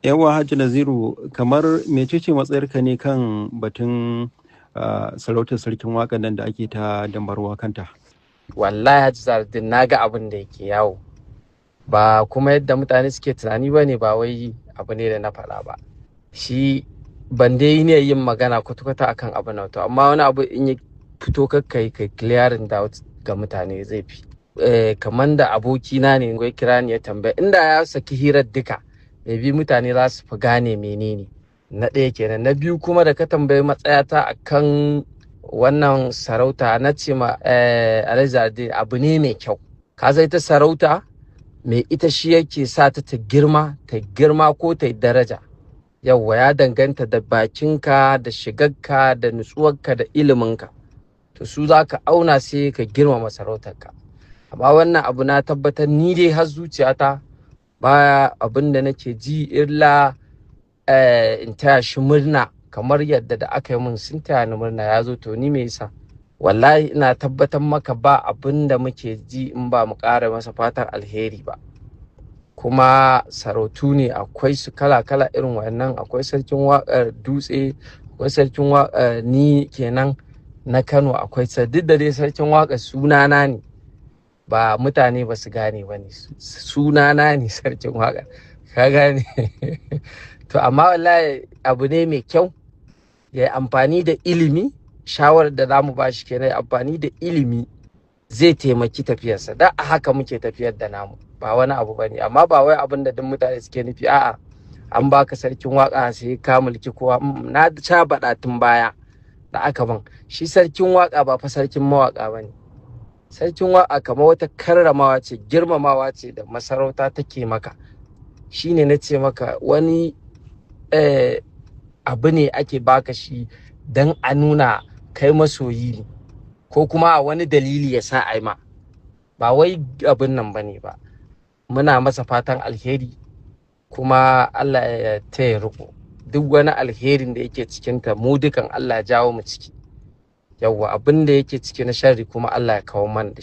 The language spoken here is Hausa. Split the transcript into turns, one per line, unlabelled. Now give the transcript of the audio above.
Yawa Hajji Naziru, kamar mecece matsayarka ne kan batun sarautar sarkin waƙan nan da ake ta dambarwa kanta?
Wallahi Hajji Zardin na ga abin da yake yawo, ba kuma yadda mutane suke tunani ba ne, ba wai abu ne da na faɗa ba. Shi ban dai ne yin magana kwata-kwata akan abu na to, amma wani abu in ya fito kai clearing doubt ga mutane zai fi. Kamar da abokina ne ya kira ni ya tambaya, inda ya saki hirar duka maybe mutane za su fi gane menene. Na ɗaya kenan. Na biyu kuma da ka tambayi matsayata akan wannan sarauta, na ce ma Alhaji abu ne mai kyau. Ka zai ta sarauta mai ita shi yake sa ta girma ko ta daraja. Yawwa ya danganta da bakinka da shigarka da nutsuwarka da iliminka, to su za ka auna sai ka girmama sarautarka. Amma wannan abu na tabbatar ni dai har zuciyata baya abin da nake ji illa in taya shi murna, kamar yadda da aka yi mun sun taya ni murna ya zo, to ni me yasa? Wallahi ina tabbatar maka ba abin da muke ji in ba mu ƙara masa fatan alheri ba. Kuma sarautu ne akwai su kala-kala irin wannan, akwai sarkin waƙar Dutse, akwai sarkin waƙar ni kenan na Kano, akwai duk da dai sarkin waƙar sunana ne, ba mutane ba su gane ba ne, sunana ne sarkin waƙar, ka gane. To amma wallahi abu ne mai kyau ya yi amfani da ilimi. Shawarar da za mu ba shi kenan, amfani da ilimi zai taimaki tafiyarsa. Da a haka muke tafiyar da namu, ba wani abu ba ne. Amma ba wai abin da duk mutane suke nufi a'a an baka sarkin waka sai ka mulki kowa. Na sha baɗa tun baya da aka ban shi sarkin waka ba fa sarkin mawaka ba ne. Sarkin waka kamar wata karramawa ce, girmamawa ce da masarauta take maka. Shine na ce maka wani abu ne ake baka shi don a nuna kai masoyi ne, ko kuma wani dalili ya sa a yi ma, ba wai abin nan ba ne ba. Muna masa fatan alheri, kuma Allah ya taya riko duk wani alherin da yake cikinta, mu dukan Allah ya jawo mu ciki. Yawwa abin da yake ciki na sharri kuma Allah ya kawo mana da shi.